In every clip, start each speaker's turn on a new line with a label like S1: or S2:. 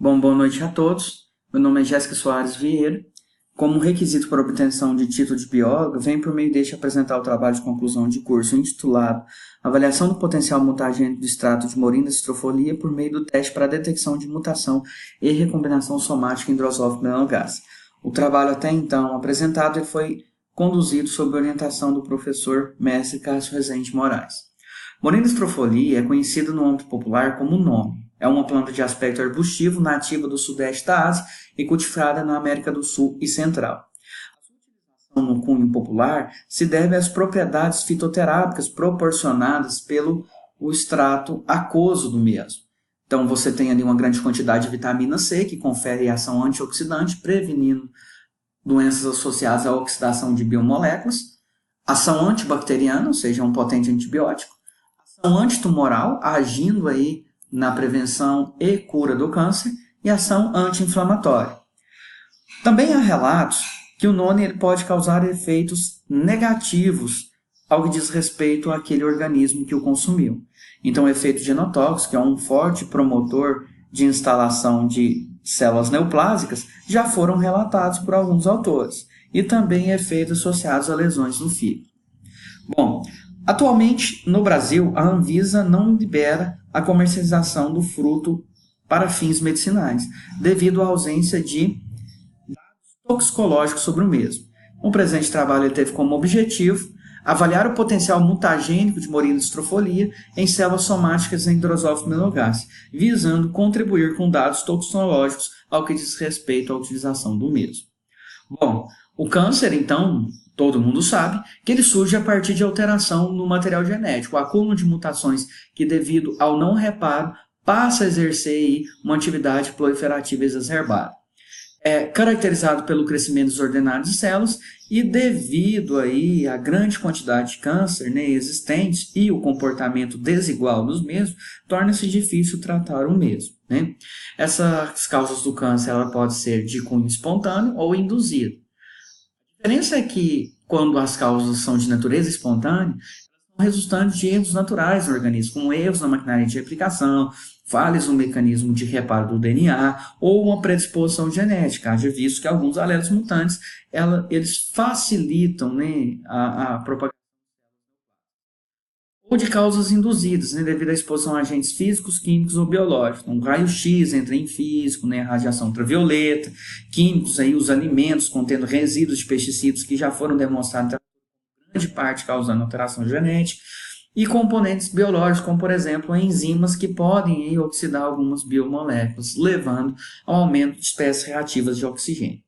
S1: Bom, boa noite a todos. Meu nome é Jéssica Soares Vieira. Como requisito para obtenção de título de biólogo, venho por meio deste apresentar o trabalho de conclusão de curso intitulado Avaliação do potencial mutagênico do extrato de Morinda citrofolia por meio do teste para detecção de mutação e recombinação somática em Drosophila melanogaster. O trabalho até então apresentado foi conduzido sob orientação do professor mestre Cássio Rezende Moraes. Morinda citrofolia é conhecida no âmbito popular como nome. É uma planta de aspecto arbustivo nativa do sudeste da Ásia e cultivada na América do Sul e Central. A sua utilização no cunho popular se deve às propriedades fitoterápicas proporcionadas pelo extrato aquoso do mesmo. Então você tem ali uma grande quantidade de vitamina C que confere ação antioxidante, prevenindo doenças associadas à oxidação de biomoléculas, ação antibacteriana, ou seja, um potente antibiótico, ação antitumoral, agindo aí na prevenção e cura do câncer, e ação anti-inflamatória. Também há relatos que o noni pode causar efeitos negativos ao que diz respeito àquele organismo que o consumiu. Então, o efeito genotóxico, que é um forte promotor de instalação de células neoplásicas, já foram relatados por alguns autores, e também efeitos associados a lesões no fígado. Bom, atualmente, no Brasil, a Anvisa não libera a comercialização do fruto para fins medicinais, devido à ausência de dados toxicológicos sobre o mesmo. O presente trabalho teve como objetivo avaliar o potencial mutagênico de Morinda citrofolia em células somáticas em Drosophila melanogaster, visando contribuir com dados toxicológicos ao que diz respeito à utilização do mesmo. Bom, o câncer, então, todo mundo sabe que ele surge a partir de alteração no material genético, o acúmulo de mutações que, devido ao não reparo, passa a exercer aí uma atividade proliferativa exacerbada. É caracterizado pelo crescimento desordenado de células e, devido aí à grande quantidade de câncer existentes e o comportamento desigual dos mesmos, torna-se difícil tratar o mesmo. Essas causas do câncer ela pode ser de cunho espontâneo ou induzido. A diferença é que, quando as causas são de natureza espontânea, são resultantes de erros naturais no organismo, como erros na maquinária de replicação, falhas no mecanismo de reparo do DNA ou uma predisposição genética, haja visto que alguns alelos mutantes eles facilitam a propagação ou de causas induzidas, devido à exposição a agentes físicos, químicos ou biológicos. Um raio-x entra em físico, a radiação ultravioleta, químicos, aí, os alimentos contendo resíduos de pesticidas que já foram demonstrados em grande parte causando alteração genética, e componentes biológicos, como por exemplo enzimas que podem aí, oxidar algumas biomoléculas, levando ao aumento de espécies reativas de oxigênio.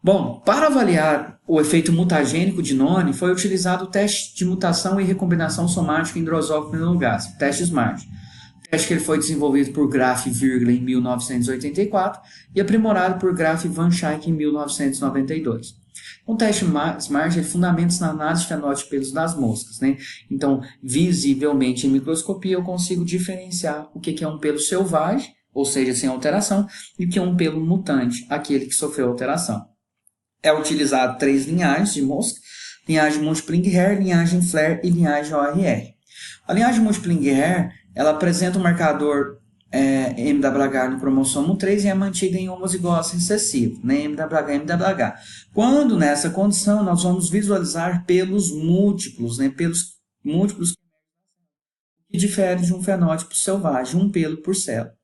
S1: Bom, para avaliar o efeito mutagênico de noni, foi utilizado o teste de mutação e recombinação somática em Drosophila melanogaster, o teste SMART. O teste que ele foi desenvolvido por Graf e Virgler em 1984 e aprimorado por Graf e Van Schaik em 1992. O teste SMART fundamenta-se na análise de fenótipo pelos das moscas. Então, visivelmente em microscopia, eu consigo diferenciar o que é um pelo selvagem, ou seja, sem alteração, e o que é um pelo mutante, aquele que sofreu alteração. É utilizado 3 linhagens de mosca: linhagem Multipling-Hair, linhagem Flair e linhagem ORR. A linhagem Multipling-Hair ela apresenta um marcador MWH no cromossomo 3 e é mantida em homozigose recessivo, MWH. Quando nessa condição nós vamos visualizar pelos múltiplos, que difere de um fenótipo selvagem, um pelo por célula.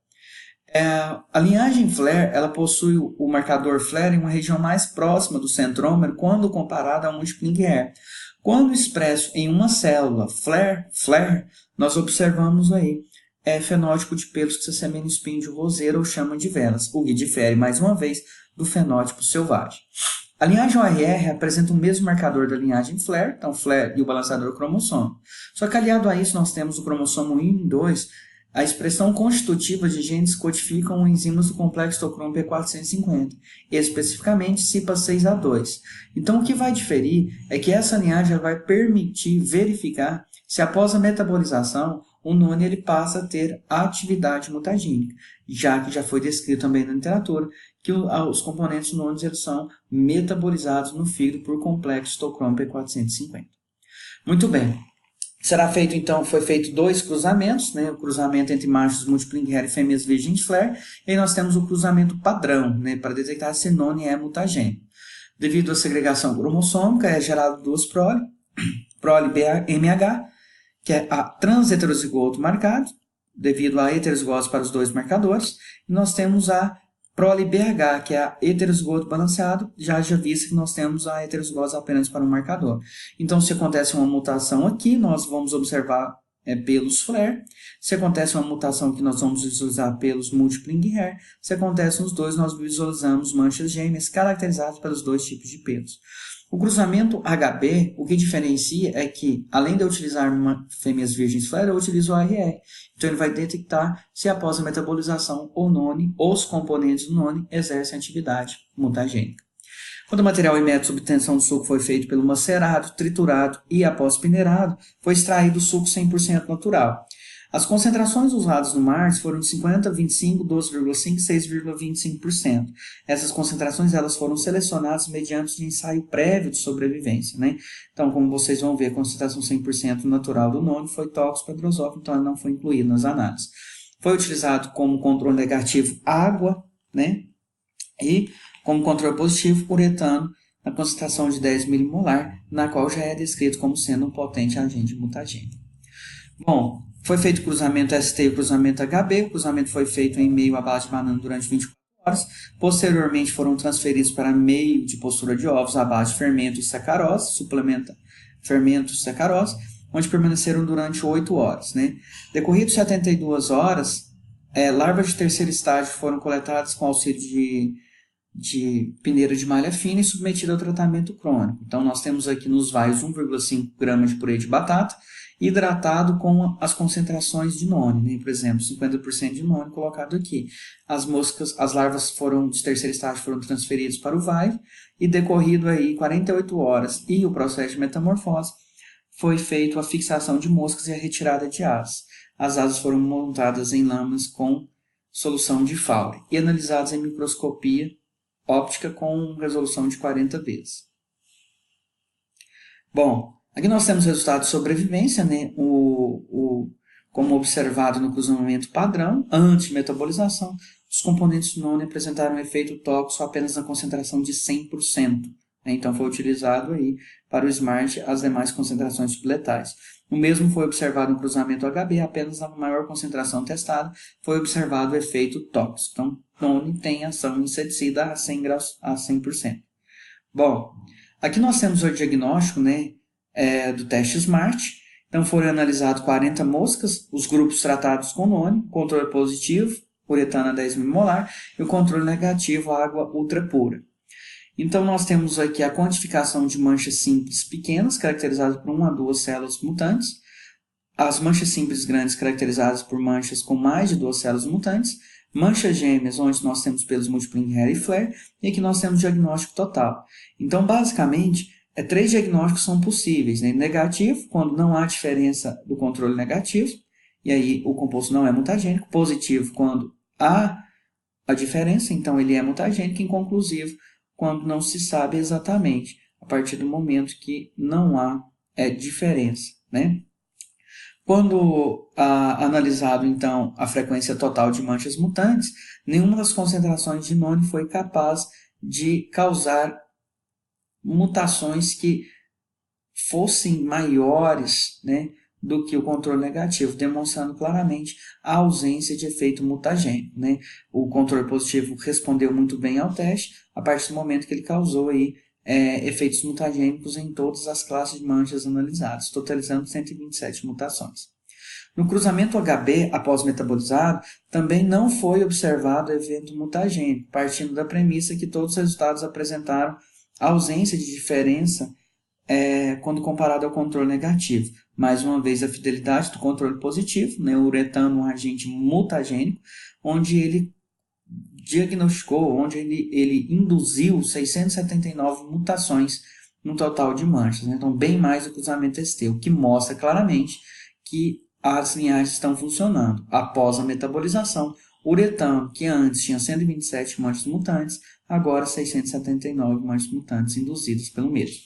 S1: A linhagem Flair ela possui o marcador Flair em uma região mais próxima do centrômero quando comparado ao Multipling-Hair. Quando expresso em uma célula Flair, nós observamos aí fenótipo de pelos que se assemelham ao espinho de roseira ou chama de velas, o que difere, mais uma vez, do fenótipo selvagem. A linhagem ORR apresenta o mesmo marcador da linhagem Flair, então Flair e o balançador cromossomo. Só que aliado a isso nós temos o cromossomo 1 e 2, a expressão constitutiva de genes que codificam enzimas do complexo citocromo P450, especificamente CYP6A2. Então, o que vai diferir é que essa linhagem vai permitir verificar se após a metabolização o noni ele passa a ter atividade mutagênica, já que já foi descrito também na literatura que os componentes nonis eles são metabolizados no fígado por complexo citocromo P450. Muito bem. Será feito, então, foi feito 2 cruzamentos, né? O cruzamento entre machos Multipling-Hair e fêmeas Virgin-Flare, e aí nós temos o cruzamento padrão, né? Para detectar se none é mutagênico. Devido à segregação cromossômica, é gerado 2 prole MH, que é a transheterozigoto marcado, devido à heterozigose para os 2 marcadores, e nós temos a prole BH, que é a heterozigoto balanceado, já visto que nós temos a heterozigose apenas para um marcador. Então, se acontece uma mutação aqui, nós vamos observar pelos flare. Se acontece uma mutação aqui, nós vamos visualizar pelos Multipling Hair. Se acontece nos dois, nós visualizamos manchas gêmeas caracterizadas pelos 2 tipos de pelos. O cruzamento HB, o que diferencia é que, além de eu utilizar fêmeas virgens flare, eu utilizo o ARR. Então, ele vai detectar se após a metabolização ou none, os componentes do none exercem atividade mutagênica. Quando o material em método de obtenção do suco foi feito pelo macerado, triturado e após peneirado, foi extraído o suco 100% natural. As concentrações usadas no MARS foram de 50, 25, 12,5 e 6,25%. Essas concentrações elas foram selecionadas mediante de ensaio prévio de sobrevivência, né? Então, como vocês vão ver, a concentração 100% natural do none foi tóxico para drosófilo, então ela não foi incluída nas análises. Foi utilizado como controle negativo água, né? E como controle positivo uretano na concentração de 10 milimolar, na qual já é descrito como sendo um potente agente mutagênico. Bom, foi feito o cruzamento ST e o cruzamento HB. O cruzamento foi feito em meio à base de banana durante 24 horas. Posteriormente foram transferidos para meio de postura de ovos à base de fermento e sacarose, suplementa fermento e sacarose, onde permaneceram durante 8 horas. Né? Decorridos 72 horas, larvas de terceiro estágio foram coletadas com auxílio de peneira de malha fina e submetida ao tratamento crônico. Então, nós temos aqui nos vaios 1,5 gramas de purê de batata, hidratado com as concentrações de none, né? Por exemplo, 50% de none colocado aqui. As larvas de terceiro estágio foram transferidas para o vai e decorrido aí 48 horas e o processo de metamorfose, foi feita a fixação de moscas e a retirada de asas. As asas foram montadas em lâminas com solução de Fowler e analisadas em microscopia óptica com resolução de 40 vezes. Bom, aqui nós temos resultados de sobrevivência, né? Como observado no cruzamento padrão, antes de metabolização, os componentes none apresentaram um efeito tóxico apenas na concentração de 100%. Né? Então, foi utilizado aí para o SMART as demais concentrações subletais. O mesmo foi observado no cruzamento HB, apenas na maior concentração testada foi observado o efeito tóxico. Então, none tem ação inseticida a 100%. Bom, aqui nós temos o diagnóstico, né, do teste SMART. Então, foram analisados 40 moscas, os grupos tratados com none, controle positivo, uretana 10 milimolar, e o controle negativo, água ultra pura. Então, nós temos aqui a quantificação de manchas simples pequenas, caracterizadas por 1 a 2 células mutantes, as manchas simples grandes, caracterizadas por manchas com mais de 2 células mutantes, manchas gêmeas, onde nós temos pelos Multipling Hair e Flare, e aqui nós temos diagnóstico total. Então, basicamente, 3 diagnósticos são possíveis, né? Negativo, quando não há diferença do controle negativo, e aí o composto não é mutagênico. Positivo, quando há a diferença, então ele é mutagênico. Inconclusivo, quando não se sabe exatamente, a partir do momento que não há diferença, né? Quando analisado, então, a frequência total de manchas mutantes, nenhuma das concentrações de none foi capaz de causar mutações que fossem maiores, né, do que o controle negativo, demonstrando claramente a ausência de efeito mutagênico, né? O controle positivo respondeu muito bem ao teste, a partir do momento que ele causou aí, efeitos mutagênicos em todas as classes de manchas analisadas, totalizando 127 mutações. No cruzamento HB, após metabolizado, também não foi observado evento mutagênico, partindo da premissa que todos os resultados apresentaram ausência de diferença quando comparado ao controle negativo. Mais uma vez, a fidelidade do controle positivo, né, o uretano, um agente mutagênico, onde ele diagnosticou, onde ele induziu 679 mutações no total de manchas. Né? Então, bem mais do que o cruzamento ST, o que mostra claramente que as linhagens estão funcionando. Após a metabolização, uretano, que antes tinha 127 manchas mutantes, agora 679 manchas mutantes induzidas pelo mesmo.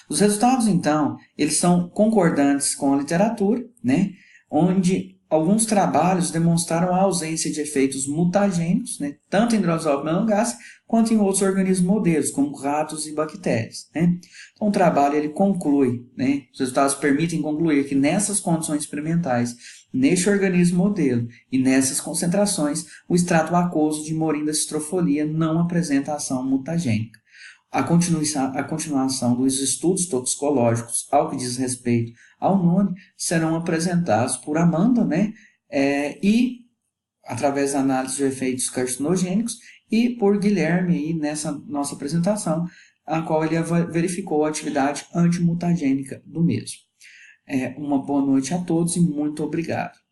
S1: Os resultados, então, eles são concordantes com a literatura, né, onde alguns trabalhos demonstraram a ausência de efeitos mutagênicos, né, tanto em Drosophila melanogaster quanto em outros organismos modelos, como ratos e bactérias. Né? Então, o trabalho ele conclui, né, os resultados permitem concluir que nessas condições experimentais, neste organismo modelo e nessas concentrações, o extrato aquoso de Morinda citrofolia não apresenta ação mutagênica. A continuação dos estudos toxicológicos ao que diz respeito ao NONI serão apresentados por Amanda, né, e através da análise de efeitos carcinogênicos, e por Guilherme aí nessa nossa apresentação, a qual ele verificou a atividade antimutagênica do mesmo. Uma boa noite a todos e muito obrigado.